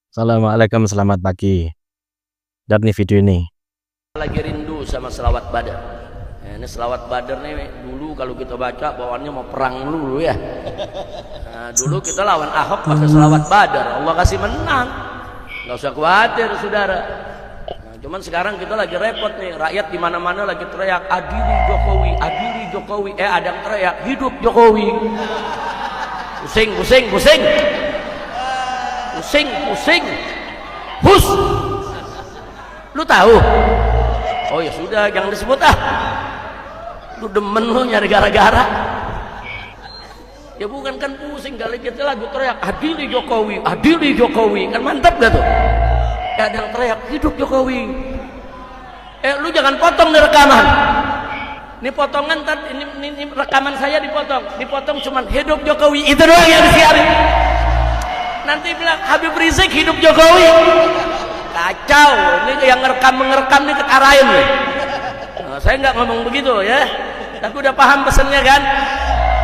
Assalamualaikum, selamat pagi. Dan nih video ini. Lagi rindu sama selawat Badar. Ini selawat Badar nih dulu kalau kita baca bawaannya mau perang dulu ya. Nah, dulu kita lawan Ahok pakai selawat Badar, Allah kasih menang. Nggak usah khawatir saudara. Nah, cuman sekarang kita lagi repot nih, rakyat di mana-mana lagi teriak adili Jokowi, adili Jokowi. Ada yang teriak hidup Jokowi. Pusing, pusing, pusing. Pusing, pusing. Hus. Lu tahu? Oh ya sudah, jangan disebut ah. Lu demen lu nyari gara-gara. Ya bukan kan pusing, kali kita lagu teriak adili Jokowi, adili Jokowi. Kan mantap gak tuh? Ya ada yang teriak hidup Jokowi. Lu jangan potong nih rekaman. Ini potongan tadi, ini rekaman saya dipotong cuman hidup Jokowi. Itu doang yang disiarin. Nanti bilang Habib Rizik hidup Jokowi. Kacau, ini yang mengerekam nih ketarain nih. Nah, saya nggak ngomong begitu ya, tapi udah paham pesannya kan?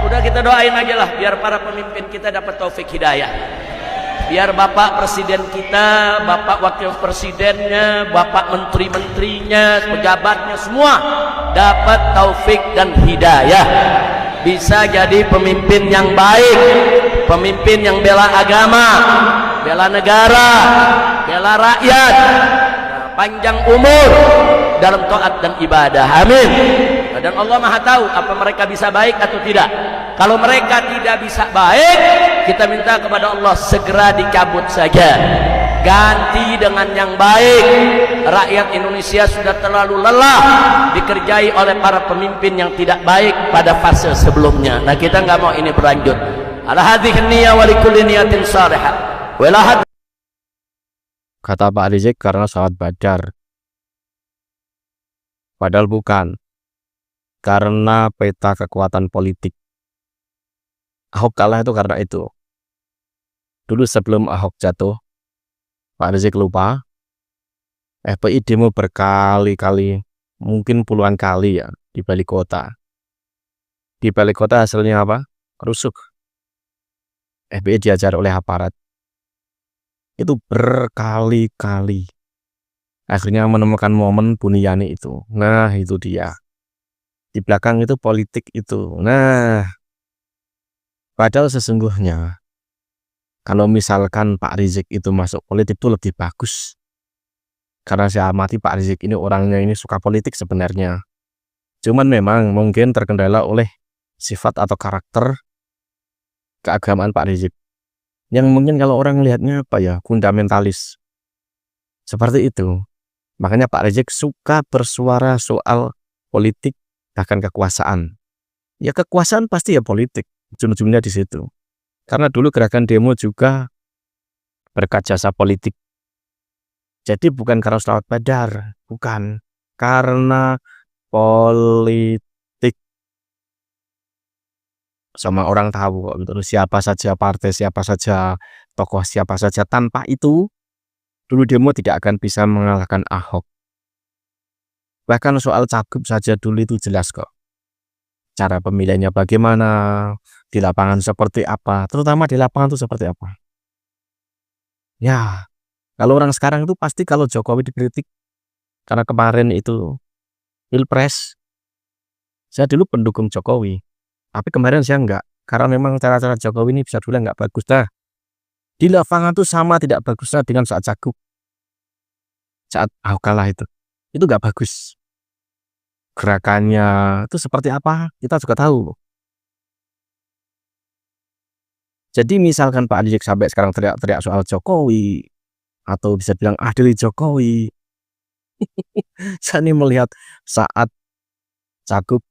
Udah kita doain aja lah, biar para pemimpin kita dapat taufik hidayah. Biar bapak presiden kita, bapak wakil presidennya, bapak menteri-menterinya, pejabatnya semua dapat taufik dan hidayah. Bisa jadi pemimpin yang baik, pemimpin yang bela agama, bela negara, bela rakyat, panjang umur dalam taat dan ibadah. Amin. Dan Allah Maha tahu apa mereka bisa baik atau tidak. Kalau mereka tidak bisa baik, kita minta kepada Allah segera dicabut saja, ganti dengan yang baik. Rakyat Indonesia sudah terlalu lelah dikerjai oleh para pemimpin yang tidak baik pada fase sebelumnya. Nah, kita nggak mau ini berlanjut. Ala hadhihi niyya wa likulli niyatin salihah. Kata Pak Rizik karena salat Badar. Padahal bukan. Karena peta kekuatan politik. Ahok kalah itu karena itu. Dulu sebelum Ahok jatuh, Pak Rizik lupa. FPI demo berkali-kali, mungkin puluhan kali ya, di balik kota. Di balik kota hasilnya apa? Rusuk. FPI diajar oleh aparat. Itu berkali-kali. Akhirnya menemukan momen Buniyani itu. Nah, itu dia. Di belakang itu politik itu. Nah, padahal sesungguhnya kalau misalkan Pak Rizik itu masuk politik itu lebih bagus. Karena saya amati Pak Rizik ini orangnya ini suka politik sebenarnya. Cuman memang mungkin terkendala oleh sifat atau karakter keagamaan Pak Rizik. Yang mungkin kalau orang lihatnya apa ya, fundamentalis. Seperti itu. Makanya Pak Rizik suka bersuara soal politik, bahkan kekuasaan. Ya kekuasaan pasti ya politik, ujung-ujungnya di situ. Karena dulu gerakan demo juga berkat jasa politik. Jadi bukan karena selawat Badar, bukan. Karena politik. Sama orang tahu kok, betul, siapa saja partai, siapa saja tokoh, siapa saja. Tanpa itu, dulu demo tidak akan bisa mengalahkan Ahok. Bahkan soal cagup saja dulu itu jelas kok. Cara pemilihannya bagaimana, di lapangan seperti apa, terutama di lapangan itu seperti apa. Ya, kalau orang sekarang itu pasti kalau Jokowi dikritik, karena kemarin itu Pilpres, saya dulu pendukung Jokowi. Tapi kemarin saya enggak, karena memang cara-cara Jokowi ini bisa dulu enggak bagus dah. Di lapangan tuh sama tidak bagusnya dengan saat cagup. Saat Ahok kalah itu enggak bagus. Gerakannya itu seperti apa, kita juga tahu. Jadi misalkan Pak Rizik sampai sekarang teriak-teriak soal Jokowi, atau bisa bilang adili Jokowi. Saya ini melihat saat cagup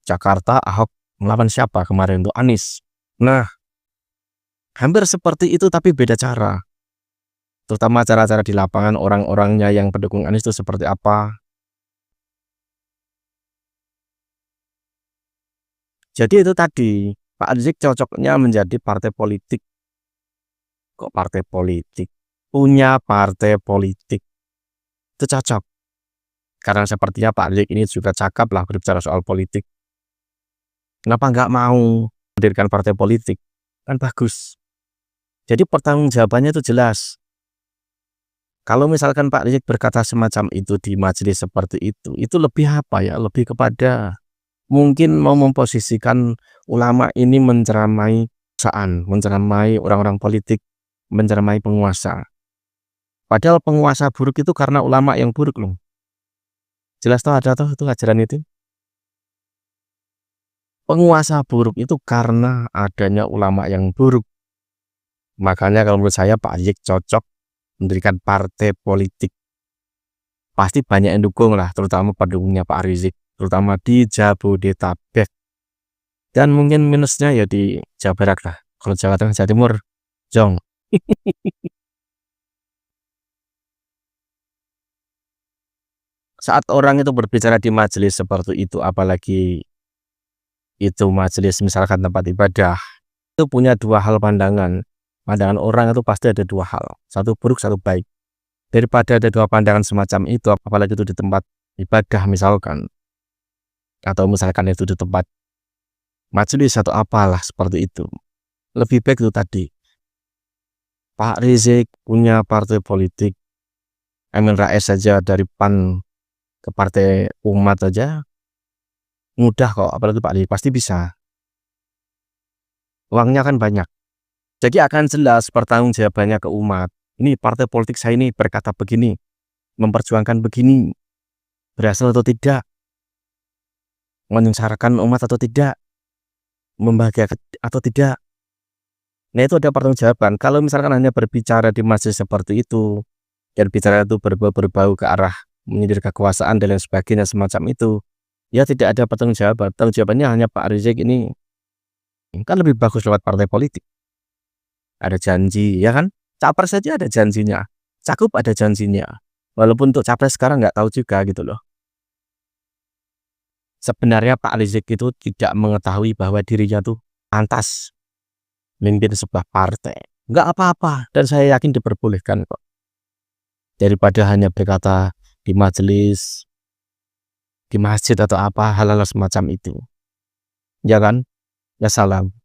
Jakarta Ahok melawan siapa kemarin itu? Anies. Nah, hampir seperti itu tapi beda cara. Terutama cara-cara di lapangan, orang-orangnya yang pendukung Anies itu seperti apa. Jadi itu tadi, Pak Rizik cocoknya menjadi partai politik. Kok partai politik? Punya partai politik. Itu cocok. Karena sepertinya Pak Rizik ini juga cakap lah berbicara soal politik. Kenapa nggak mau mendirikan partai politik? Kan bagus. Jadi pertanggungjawabannya itu jelas. Kalau misalkan Pak Rizik berkata semacam itu di majelis seperti itu lebih apa ya? Lebih kepada mungkin mau memposisikan ulama ini menceramai kekuasaan, menceramai orang-orang politik, menceramai penguasa. Padahal penguasa buruk itu karena ulama yang buruk loh. Jelas toh ada toh itu ajaran itu. Penguasa buruk itu karena adanya ulama yang buruk. Makanya kalau menurut saya Pak Rizik cocok mendirikan partai politik. Pasti banyak yang dukung lah, terutama pendukungnya Pak Rizik, terutama di Jabodetabek. Dan mungkin minusnya ya di Jawa Barat lah. Kalau Jawa Tengah, Jawa Timur, jong. Saat orang itu berbicara di majelis seperti itu, apalagi itu majelis misalkan tempat ibadah, itu punya dua hal pandangan. Pandangan orang itu pasti ada dua hal, satu buruk, satu baik. Daripada ada dua pandangan semacam itu, apalagi itu di tempat ibadah misalkan, atau misalkan itu di tempat majelis atau apalah seperti itu, lebih baik itu tadi. Pak Rizik punya partai politik, Amin Rais saja dari PAN ke Partai Umat saja mudah kok, apalagi Pak Rizik pasti bisa. Uangnya kan banyak, jadi akan jelas pertanggungjawabannya ke umat. Ini partai politik saya ini berkata begini, memperjuangkan begini, berhasil atau tidak, menyengsarakan umat atau tidak, membahagiakan atau tidak. Nah itu ada pertanggungjawaban. Kalau misalkan hanya berbicara di majelis seperti itu, dan bicara itu berbau ke arah menyindir kekuasaan dan lain sebagainya semacam itu, ya tidak ada pertanggungjawaban. Pertanggungjawabannya hanya Pak Rizik ini kan lebih bagus lewat partai politik. Ada janji, ya kan? Capres saja ada janjinya, Cagup ada janjinya. Walaupun untuk capres sekarang nggak tahu juga gitu loh. Sebenarnya Pak Rizik itu tidak mengetahui bahwa dirinya tuh pantas memimpin sebuah partai. Nggak apa-apa, dan saya yakin diperbolehkan kok. Daripada hanya berkata di majelis, di masjid atau apa, hal-hal semacam itu. Ya kan? Ya salam.